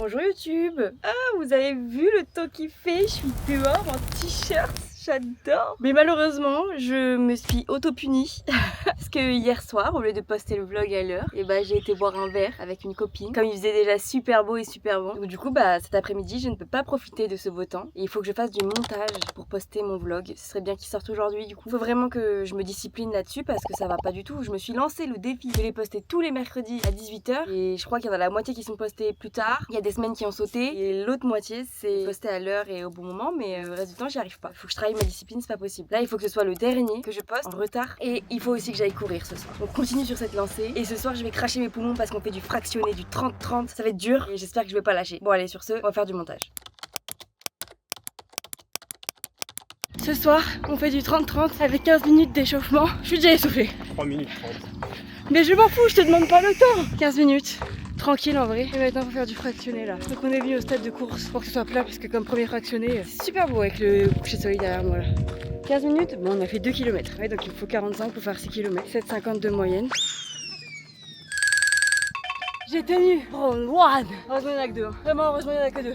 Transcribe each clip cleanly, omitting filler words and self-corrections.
Bonjour YouTube. Ah, vous avez vu le temps qu'il fait? Je suis dehors en t-shirt. J'adore. Mais malheureusement, je me suis auto-punie. Parce que hier soir, au lieu de poster le vlog à l'heure, j'ai été boire un verre avec une copine. Comme il faisait déjà super beau et super bon. Donc du coup, cet après-midi, je ne peux pas profiter de ce beau temps. Et il faut que je fasse du montage pour poster mon vlog. Ce serait bien qu'il sorte aujourd'hui du coup. Il faut vraiment que je me discipline là-dessus parce que ça va pas du tout. Je me suis lancé le défi de les poster tous les mercredis à 18 h. Et je crois qu'il y en a la moitié qui sont postés plus tard. Il y a des semaines qui ont sauté. Et l'autre moitié, c'est posté à l'heure et au bon moment. Mais le reste du temps, j'y arrive pas. Il faut que je travaille ma discipline, c'est pas possible. Là, il faut que ce soit le dernier que je poste en retard. Et il faut aussi que j'aille courir ce soir. On continue sur cette lancée. Et ce soir, je vais cracher mes poumons parce qu'on fait du fractionné, du 30-30. Ça va être dur. Et j'espère que je vais pas lâcher. Bon, allez, sur ce, on va faire du montage. Ce soir, on fait du 30-30 avec 15 minutes d'échauffement. Je suis déjà essoufflée. 3 minutes 30. Mais je m'en fous, je te demande pas le temps. 15 minutes. Tranquille en vrai. Et maintenant, on va faire du fractionné là. Donc, on est venu au stade de course pour que ce soit plat parce que comme premier fractionné, c'est super beau avec le coucher de soleil derrière moi là. 15 minutes, bon, on a fait 2 km. Ouais, donc il me faut 45 pour faire 6 km. 7,50 de moyenne. J'ai tenu round 1. Heureusement, il n'y en a que 2. Vraiment, heureusement, il n'y en a que 2.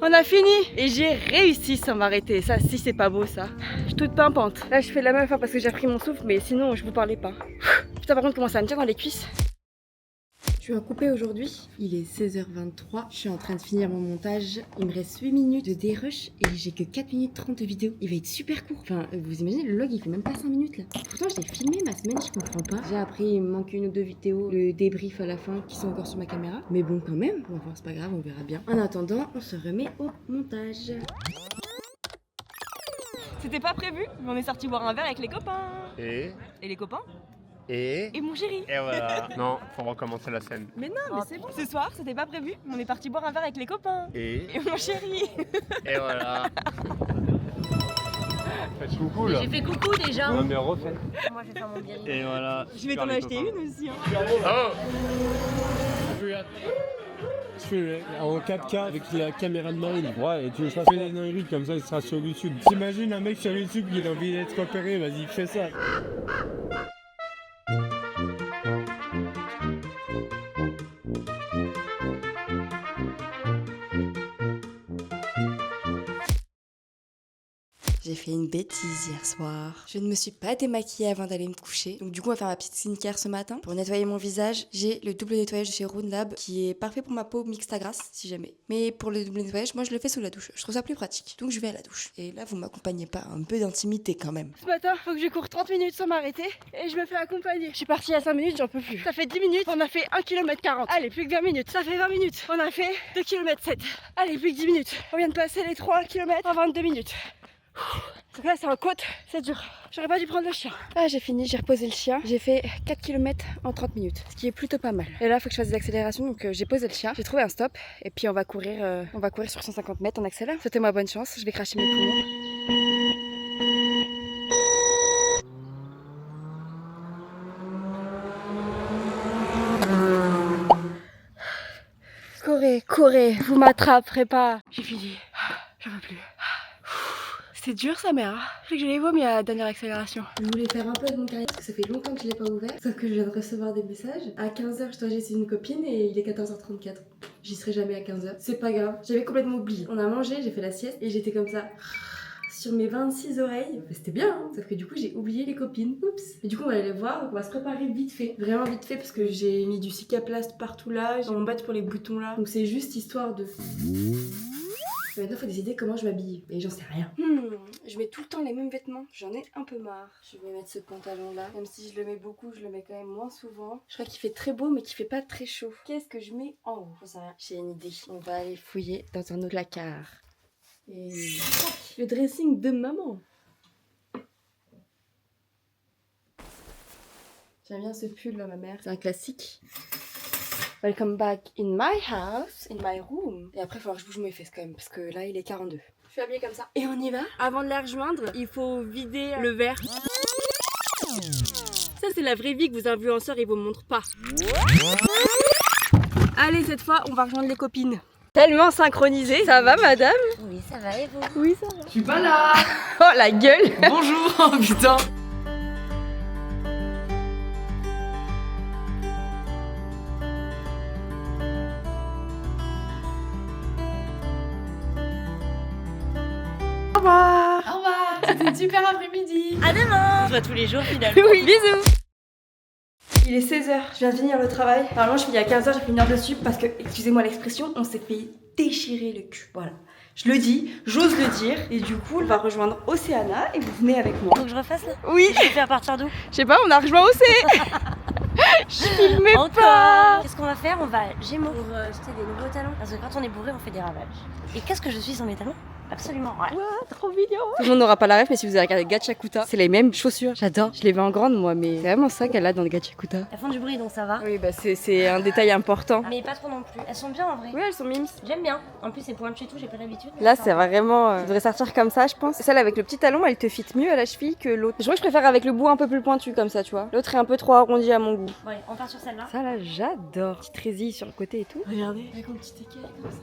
On a fini et j'ai réussi sans m'arrêter. Ça, si c'est pas beau ça. Je suis toute pimpante. Là, je fais de la meuf parce que j'ai repris mon souffle, mais sinon, je vous parlais pas. Putain, par contre, comment ça me tient dans les cuisses. Je suis en coupé aujourd'hui, il est 16h23, je suis en train de finir mon montage, il me reste 8 minutes de dérush et j'ai que 4 minutes 30 de vidéo. Il va être super court, enfin vous imaginez le vlog il fait même pas 5 minutes là. Pourtant j'ai filmé ma semaine, je comprends pas. J'ai appris, il me manque une ou deux vidéos, le débrief à la fin qui sont encore sur ma caméra. Mais bon quand même, bon, enfin c'est pas grave, on verra bien. En attendant, on se remet au montage. C'était pas prévu, mais on est sorti boire un verre avec les copains. Et les copains Et mon chéri. Et voilà. Non, faut recommencer la scène. Mais non, mais c'est bon. Ce soir, c'était pas prévu. On est parti boire un verre avec les copains. Et mon chéri. Et voilà. Faites coucou là. J'ai fait coucou déjà. Non mais refais. Moi je vais faire mon bien. Et voilà. Je vais t'en acheter une aussi. Hein. Oh. Je fais en 4K avec la caméra de Marine. Ouais, et tu fais des dingueries comme ça, il sera sur YouTube. T'imagines un mec sur YouTube qui a envie d'être repéré, vas-y, fais ça. J'ai fait une bêtise hier soir. Je ne me suis pas démaquillée avant d'aller me coucher. Donc du coup on va faire ma petite skincare ce matin. Pour nettoyer mon visage, j'ai le double nettoyage de chez Rune Lab qui est parfait pour ma peau mixte à grasse si jamais. Mais pour le double nettoyage, moi je le fais sous la douche. Je trouve ça plus pratique. Donc je vais à la douche. Et là vous m'accompagnez pas, un peu d'intimité quand même. Ce matin, faut que je cours 30 minutes sans m'arrêter et je me fais accompagner. Je suis partie à 5 minutes, j'en peux plus. Ça fait 10 minutes, on a fait 1 km 40. Allez, plus que 20 minutes. Ça fait 20 minutes. On a fait 2 km 7. Allez, plus que 10 minutes. On vient de passer les 3 km en 22 minutes. Donc là c'est en côte, c'est dur. J'aurais pas dû prendre le chien. Ah j'ai fini, j'ai reposé le chien. J'ai fait 4 km en 30 minutes, ce qui est plutôt pas mal. Et là faut que je fasse des accélérations, donc j'ai posé le chien. J'ai trouvé un stop et puis on va courir sur 150 mètres, on accélère. Souhaitez-moi bonne chance, je vais cracher mes poumons. Courez, courez, vous m'attraperez pas. J'ai fini, j'en peux plus. C'est dur sa mère, je sais que je l'ai vomi à la dernière accélération. Je voulais faire un peu de mon carnet parce que ça fait longtemps que je l'ai pas ouvert. Sauf que je viens de recevoir des messages. À 15 h je dois chez une copine et il est 14 h 34. J'y serai jamais à 15 h. C'est pas grave, j'avais complètement oublié. On a mangé, j'ai fait la sieste et j'étais comme ça sur mes 26 oreilles. C'était bien, hein, sauf que du coup j'ai oublié les copines. Oups. Et du coup on va aller les voir, donc on va se préparer vite fait. Vraiment vite fait parce que j'ai mis du cicaplast partout là, dans mon badge pour les boutons là. Donc c'est juste histoire de... Maintenant, il faut décider comment je m'habille. Et j'en sais rien. Je mets tout le temps les mêmes vêtements. J'en ai un peu marre. Je vais mettre ce pantalon-là. Même si je le mets beaucoup, je le mets quand même moins souvent. Je crois qu'il fait très beau, mais qu'il fait pas très chaud. Qu'est-ce que je mets en haut? J'en sais rien. J'ai une idée. On va aller fouiller dans un autre placard. Et... tac, le dressing de maman. J'aime bien ce pull là, ma mère. C'est un classique. Welcome back in my house, in my room. Et après, il va falloir que je bouge mes fesses quand même, parce que là, il est 42. Je suis habillée comme ça. Et on y va. Avant de les rejoindre, il faut vider le verre. Ça, c'est la vraie vie que vos influenceurs, ils vous montrent pas. Allez, cette fois, on va rejoindre les copines. Tellement synchronisé. Ça va, madame? Oui, ça va et vous? Oui, ça va. Je suis pas là. Oh, la gueule. Bonjour. Oh putain. un super après-midi. À demain. On se voit tous les jours finalement. Oui, bisous. Il est 16h, je viens de finir le travail. Normalement, je finis à 15h, j'ai fait une heure de sup parce que, excusez-moi l'expression, on s'est fait déchirer le cul. Voilà. Je le dis, j'ose le dire. Et du coup, on va rejoindre Océana et vous venez avec moi. Faut que je refasse là. Oui. Je fais à partir d'où? Je sais pas, on a rejoint Océ. Je filmais pas. Qu'est-ce qu'on va faire? On va à Gémeaux pour jeter des nouveaux talons. Parce que quand on est bourré, on fait des ravages. Et qu'est-ce que je suis sans mes talons? Absolument, ouais. Ouah, trop mignon. Tout le monde n'aura pas la ref, mais si vous avez regardé Gachakuta, c'est les mêmes chaussures. J'adore. Je les veux en grande, moi, mais c'est vraiment ça qu'elle a dans le Gachakuta. Elles font du bruit donc ça va. Oui, bah c'est un détail important. Mais pas trop non plus. Elles sont bien en vrai. Oui, elles sont mimes. J'aime bien. En plus, c'est pointu et tout, j'ai pas l'habitude. Là, c'est vraiment. Tu devrais sortir comme ça, je pense. Celle avec le petit talon, elle te fit mieux à la cheville que l'autre. Je crois que je préfère avec le bout un peu plus pointu, comme ça, tu vois. L'autre est un peu trop arrondi à mon goût. Ouais, on part sur celle-là. Ça, là, j'adore. Petite résille sur le côté et tout. Regardez. Avec un petit équerre comme ça.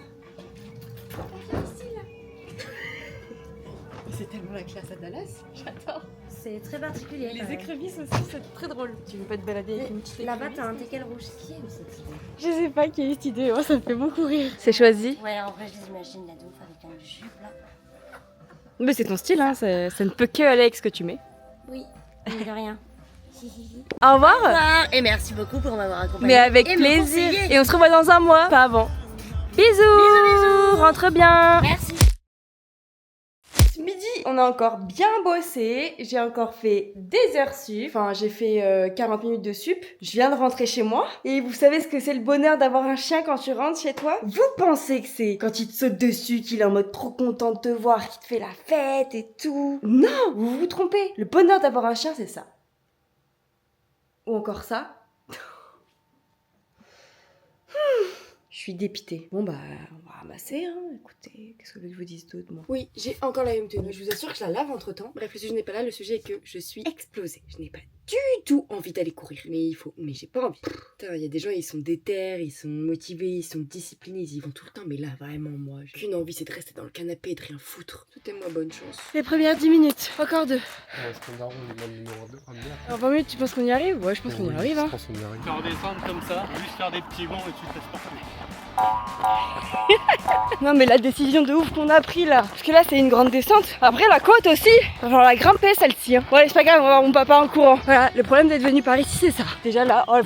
C'est tellement la classe à Dallas. J'adore. C'est très particulier. Les écrevisses aussi, c'est très drôle. Tu veux pas te balader avec une petite écrevisse? Là-bas, t'as un teckel rouge. Qui est où cette idée? Je sais pas qui est cette idée. Moi, ça me fait beaucoup rire. C'est choisi. Ouais, en vrai, je les imagine la douf avec un jupe là. Mais c'est ton style, hein. Ça ne peut que aller avec ce que tu mets. Oui, mais de rien. Au revoir. Et merci beaucoup pour m'avoir accompagné. Mais avec et plaisir. me conseiller. Et on se revoit dans un mois, pas avant. Bisous. Bisous. Rentre bien. Merci. Ce midi, on a encore bien bossé. J'ai encore fait des heures sup. Enfin, j'ai fait 40 minutes de sup. Je viens de rentrer chez moi. Et vous savez ce que c'est le bonheur d'avoir un chien quand tu rentres chez toi? Vous pensez que c'est quand il te saute dessus, qu'il est en mode trop content de te voir, qu'il te fait la fête et tout? Non, vous vous trompez. Le bonheur d'avoir un chien, c'est ça. Ou encore ça. Je suis dépitée. Bon bah, on va ramasser, hein. Écoutez, qu'est-ce que vous vous dites d'autre, moi? Oui, j'ai encore la même tenue. Je vous assure que je la lave entre temps. Bref, le sujet n'est pas là. Le sujet est que je suis explosée. Je n'ai pas du tout envie d'aller courir. Mais j'ai pas envie. Putain, il y a des gens, ils sont déter, ils sont motivés, ils sont disciplinés, ils y vont tout le temps. Mais là, vraiment, moi, j'ai qu'une envie, c'est de rester dans le canapé et de rien foutre. Souhaitez-moi bonne chance. Les premières 10 minutes. Encore 2. Standard, on demande le numéro 2. Alors 20 minutes, tu penses qu'on y arrive? Ouais, je pense qu'on y arrive, hein. Je pense qu'on y arrive. Faire descendre comme ça, juste faire des petits bonds et tu te laisses porter. Non mais la décision de ouf qu'on a pris là. Parce que là c'est une grande descente. Après la côte aussi. Il va falloir la grimper celle-ci. Hein. Bon allez c'est pas grave, on va voir mon papa en courant. Voilà, le problème d'être venu par ici c'est ça. Déjà là, oh,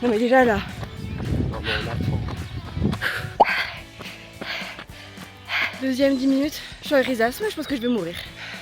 non mais déjà là. Non, mais on a trop. Deuxième 10 minutes. Je suis en rhizasse, ouais, je pense que je vais mourir.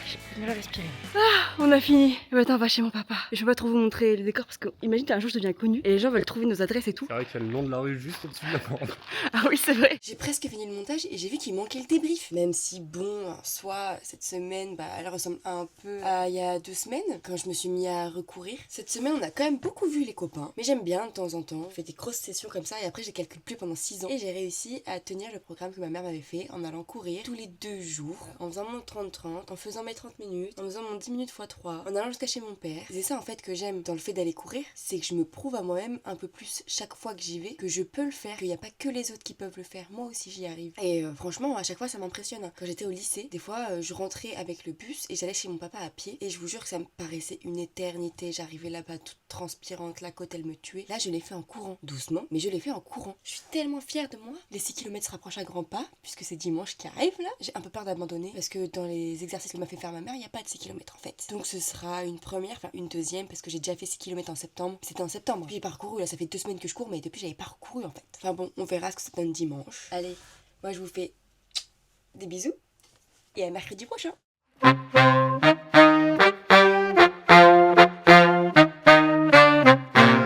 J'ai du mal à respirer. Ah, on a fini. Et maintenant on va chez mon papa. Et je peux pas trop vous montrer le décor parce que imagine qu'un jour je deviens connue et les gens veulent trouver nos adresses et tout. C'est vrai qu'il y a le nom de la rue juste au-dessus de la porte. Ah oui c'est vrai. J'ai presque fini le montage et j'ai vu qu'il manquait le débrief. Même si bon, en soi, cette semaine, elle ressemble un peu à il y a 2 semaines, quand je me suis mis à recourir. Cette semaine, on a quand même beaucoup vu les copains. Mais j'aime bien de temps en temps. Je fais des grosses sessions comme ça et après, je les calcule plus pendant 6 ans. Et j'ai réussi à tenir le programme que ma mère m'avait fait en allant courir tous les 2 jours, en faisant mon 30-30, en faisant mes 30 minutes, en faisant mon 10 minutes x 3, en allant jusqu'à chez mon père. C'est ça en fait que j'aime dans le fait d'aller courir, c'est que je me prouve à moi-même un peu plus chaque fois que j'y vais, que je peux le faire, qu'il n'y a pas que les autres qui peuvent le faire, moi aussi j'y arrive. Et franchement, à chaque fois ça m'impressionne. Quand j'étais au lycée, des fois je rentrais avec le bus et j'allais chez mon papa à pied et je vous jure que ça me paraissait une éternité. J'arrivais là-bas toute transpirante, la côte elle me tuait. Là je l'ai fait en courant, doucement, mais je l'ai fait en courant. Je suis tellement fière de moi. Les 6 km se rapprochent à grands pas, puisque c'est dimanche qui arrive là. J'ai un peu peur d'abandonner parce que dans les exercices que m'a fait faire ma mère, il n'y a pas de 6 km en fait. Donc ce sera une première, enfin une deuxième, parce que j'ai déjà fait 6 km en septembre. C'était en septembre. Puis j'ai parcouru, là ça fait 2 semaines que je cours, mais depuis j'avais pas recouru en fait. Enfin bon, on verra ce que ça donne dimanche. Allez, moi je vous fais des bisous et à mercredi prochain.